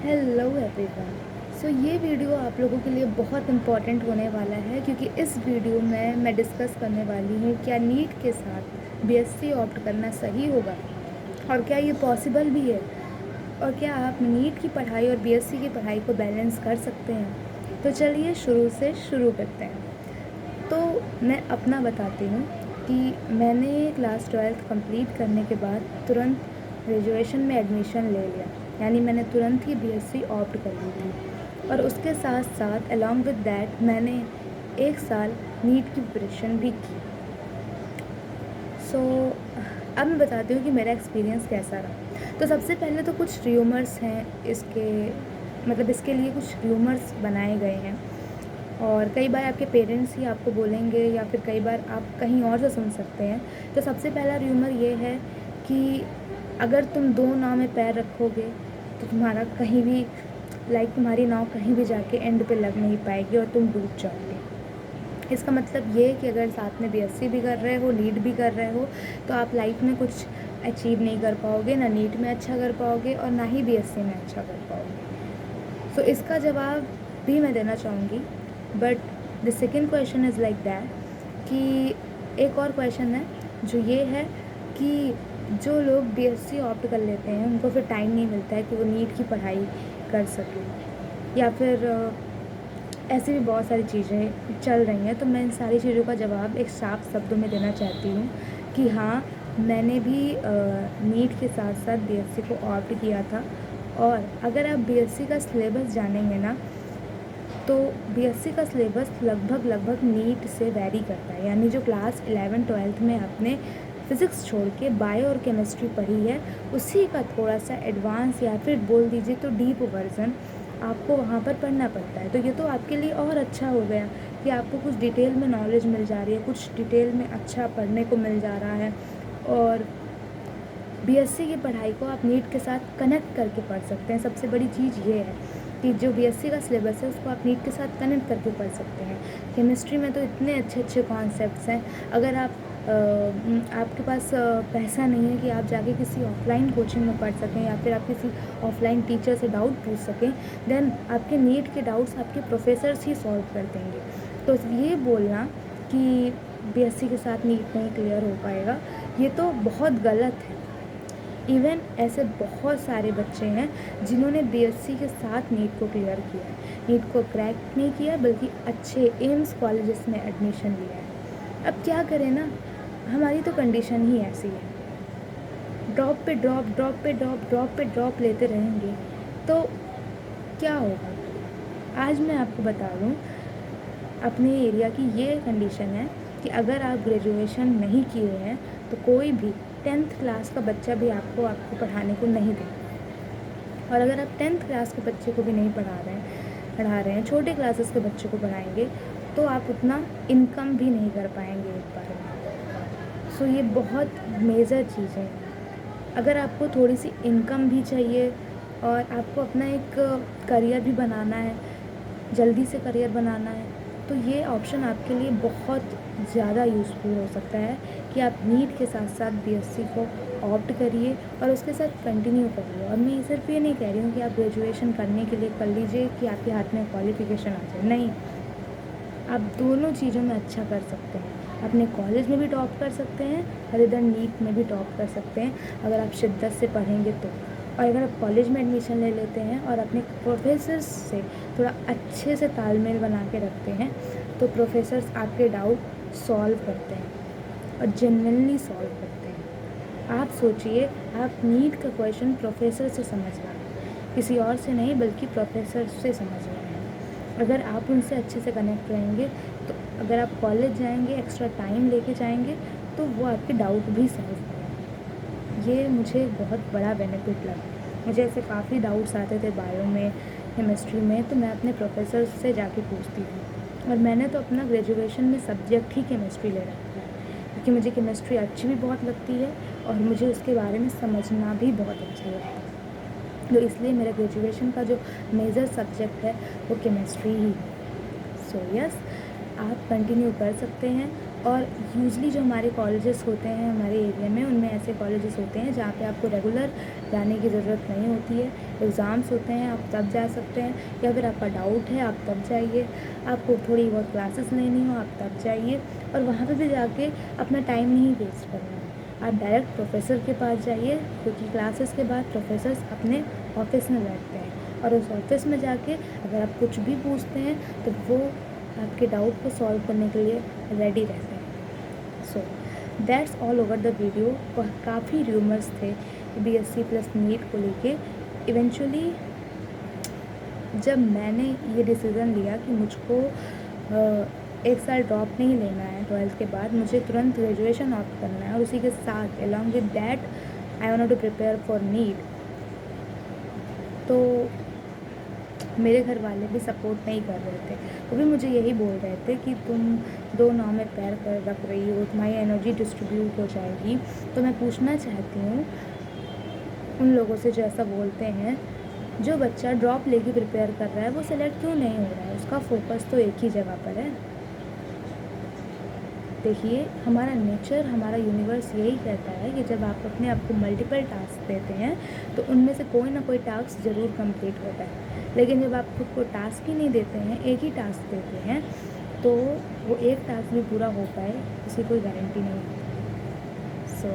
Hello everyone. ये video आप लोगों के लिए बहुत इम्पॉर्टेंट होने वाला है क्योंकि इस वीडियो में मैं डिस्कस करने वाली हूँ क्या नीट के साथ बीएससी ऑप्ट करना सही होगा और क्या ये पॉसिबल भी है और क्या आप नीट की पढ़ाई और बीएससी की पढ़ाई को बैलेंस कर सकते हैं। तो चलिए शुरू से शुरू करते हैं। तो मैं अपना बताती हूँ कि मैंने क्लास 12th कंप्लीट करने के बाद तुरंत ग्रेजुएशन में एडमिशन ले लिया, यानी मैंने तुरंत ही बीएससी ऑप्ट कर ली थी। और उसके साथ साथ अलॉन्ग विद दैट मैंने 1 साल नीट की प्रिपरेशन भी की। अब मैं बताती हूँ कि मेरा एक्सपीरियंस कैसा रहा। तो सबसे पहले तो कुछ र्यूमर्स हैं इसके लिए कुछ र्यूमर्स बनाए गए हैं और कई बार आपके पेरेंट्स ही आपको बोलेंगे या फिर कई बार आप कहीं और से सुन सकते हैं। तो सबसे पहला र्यूमर ये है कि अगर तुम 2 नाव में पैर रखोगे तो तुम्हारा कहीं भी तुम्हारी नाव कहीं भी जाके एंड पे लग नहीं पाएगी और तुम डूब जाओगे। इसका मतलब ये है कि अगर साथ में बीएससी भी कर रहे हो, नीट भी कर रहे हो, तो आप लाइफ में कुछ अचीव नहीं कर पाओगे, ना नीट में अच्छा कर पाओगे और ना ही बीएससी में अच्छा कर पाओगे। इसका जवाब भी मैं देना चाहूँगी, but the second question is like that कि एक और क्वेश्चन है जो ये है कि जो लोग बीएससी ऑप्ट कर लेते हैं उनको फिर टाइम नहीं मिलता है कि वो नीट की पढ़ाई कर सकें, या फिर ऐसी भी बहुत सारी चीज़ें चल रही हैं। तो मैं इन सारी चीज़ों का जवाब एक साफ शब्दों में देना चाहती हूँ कि हाँ, मैंने भी नीट के साथ साथ बीएससी को ऑप्ट किया था। और अगर आप बीएससी का सिलेबस जानेंगे ना, तो बीएससी का सिलेबस लगभग नीट से वेरी करता है। यानी जो क्लास 11-12 में आपने फ़िज़िक्स छोड़ के बायो और केमिस्ट्री पढ़ी है, उसी का थोड़ा सा एडवांस या फिर बोल दीजिए तो डीप वर्ज़न आपको वहाँ पर पढ़ना पड़ता है। तो ये तो आपके लिए और अच्छा हो गया कि आपको कुछ डिटेल में नॉलेज मिल जा रही है, कुछ डिटेल में अच्छा पढ़ने को मिल जा रहा है। और बीएससी की पढ़ाई को आप नीट के साथ कनेक्ट करके पढ़ सकते हैं। सबसे बड़ी चीज़ ये है कि जो बीएससी का सिलेबस है उसको आप नीट के साथ कनेक्ट करके पढ़ सकते हैं। केमिस्ट्री में तो इतने अच्छे अच्छे कॉन्सेप्ट्स हैं। अगर आपके पास पैसा नहीं है कि आप जाके किसी ऑफलाइन कोचिंग में पढ़ सकें या फिर आप किसी ऑफलाइन टीचर से डाउट पूछ सकें, देन आपके नीट के डाउट्स आपके प्रोफेसर्स ही सॉल्व कर देंगे। तो ये बोलना कि बीएससी के साथ नीट नहीं क्लियर हो पाएगा, ये तो बहुत गलत है। इवन ऐसे बहुत सारे बच्चे हैं जिन्होंने बीएससी के साथ नीट को क्लियर किया है, नीट को क्रैक नहीं किया बल्कि अच्छे एम्स कॉलेजेस में एडमिशन लिया है। अब क्या करें ना, हमारी तो कंडीशन ही ऐसी है, ड्रॉप पे ड्रॉप, ड्रॉप पे ड्रॉप, ड्रॉप पे ड्रॉप लेते रहेंगे तो क्या होगा। आज मैं आपको बता दूँ, अपने एरिया की ये कंडीशन है कि अगर आप ग्रेजुएशन नहीं किए हैं तो कोई भी 10th क्लास का बच्चा भी आपको पढ़ाने को नहीं देगा। और अगर आप 10th क्लास के बच्चे को भी नहीं पढ़ा रहे हैं, छोटे क्लासेस के बच्चे को पढ़ाएंगे तो आप उतना इनकम भी नहीं कर पाएंगे एक बार में। ये बहुत मेजर चीज़ है। अगर आपको थोड़ी सी इनकम भी चाहिए और आपको अपना एक करियर भी बनाना है, जल्दी से करियर बनाना है, तो ये ऑप्शन आपके लिए बहुत ज़्यादा यूज़फुल हो सकता है कि आप नीट के साथ साथ बीएससी को ऑप्ट करिए और उसके साथ कंटिन्यू करिए। और मैं सिर्फ ये नहीं कह रही हूँ कि आप ग्रेजुएशन करने के लिए कर लीजिए कि आपके हाथ में क्वालिफ़िकेशन आ जाए, नहीं, आप दोनों चीज़ों में अच्छा कर सकते हैं। अपने कॉलेज में भी टॉप कर सकते हैं और इधर नीट में भी टॉप कर सकते हैं अगर आप शिद्दत से पढ़ेंगे तो। और अगर आप कॉलेज में एडमिशन ले लेते हैं और अपने प्रोफेसर्स से थोड़ा अच्छे से तालमेल बना के रखते हैं तो प्रोफेसर्स आपके डाउट सॉल्व करते हैं और जेन्युइनली सॉल्व करते हैं। आप सोचिए, आप नीट का क्वेश्चन प्रोफेसर से समझ रहे हैं, किसी और से नहीं बल्कि प्रोफेसर से समझ रहे हैं। अगर आप उनसे अच्छे से कनेक्ट रहेंगे तो अगर आप कॉलेज जाएंगे, एक्स्ट्रा टाइम लेके जाएंगे, तो वो आपके डाउट भी सॉल्व करेंगे। ये मुझे बहुत बड़ा बेनिफिट लगा। मुझे ऐसे काफ़ी डाउट्स आते थे बायो में, केमिस्ट्री में, तो मैं अपने प्रोफेसर से जाके पूछती थी। और मैंने तो अपना ग्रेजुएशन में सब्जेक्ट ही केमिस्ट्री ले रखा है क्योंकि मुझे केमिस्ट्री अच्छी भी बहुत लगती है और मुझे उसके बारे में समझना भी बहुत अच्छा लगता है। तो इसलिए मेरा ग्रेजुएशन का जो मेजर सब्जेक्ट है वो केमिस्ट्री ही है। यस, आप कंटिन्यू कर सकते हैं और यूजली जो हमारे कॉलेजेस होते हैं हमारे एरिया में, उनमें ऐसे कॉलेजेस होते हैं जहाँ पे आपको रेगुलर जाने की ज़रूरत नहीं होती है। एग्ज़ाम्स होते हैं आप तब जा सकते हैं, या फिर आपका डाउट है आप तब जाइए, आपको थोड़ी बहुत क्लासेस लेनी हो आप तब जाइए, और वहाँ पे भी जाके अपना टाइम नहीं वेस्ट करना है। आप डायरेक्ट प्रोफेसर के पास जाइए, क्योंकि क्लासेस के बाद प्रोफेसर्स अपने ऑफिस में बैठते हैं, और उस ऑफिस में जाके अगर आप कुछ भी पूछते हैं तो वो आपके डाउट को सॉल्व करने के लिए रेडी रहते हैं। So that's all over the video. काफ़ी र्यूमर्स थे BSc प्लस नीट को लेके। इवेंचुअली जब मैंने ये डिसीज़न लिया कि मुझको 1 साल ड्रॉप नहीं लेना है 12th के बाद, मुझे तुरंत ग्रेजुएशन ऑप्ट करना है, और उसी के साथ along with that I want to prepare for NEET, तो मेरे घर वाले भी सपोर्ट नहीं कर रहे थे। वो भी मुझे यही बोल रहे थे कि तुम 2 नाव में पैर कर रख रही हो, तुम्हारी एनर्जी डिस्ट्रीब्यूट हो जाएगी। तो मैं पूछना चाहती हूँ उन लोगों से जो ऐसा बोलते हैं, जो बच्चा ड्रॉप लेके प्रिपेयर कर रहा है वो सेलेक्ट क्यों नहीं हो रहा है? उसका फोकस तो एक ही जगह पर है। देखिए, हमारा नेचर, हमारा यूनिवर्स यही कहता है कि जब आप अपने आप को मल्टीपल टास्क देते हैं तो उनमें से कोई ना कोई टास्क ज़रूर कंप्लीट होता है। लेकिन जब आप खुद को टास्क ही नहीं देते हैं, एक ही टास्क देते हैं, तो वो एक टास्क भी पूरा हो पाए इसकी कोई गारंटी नहीं है। सो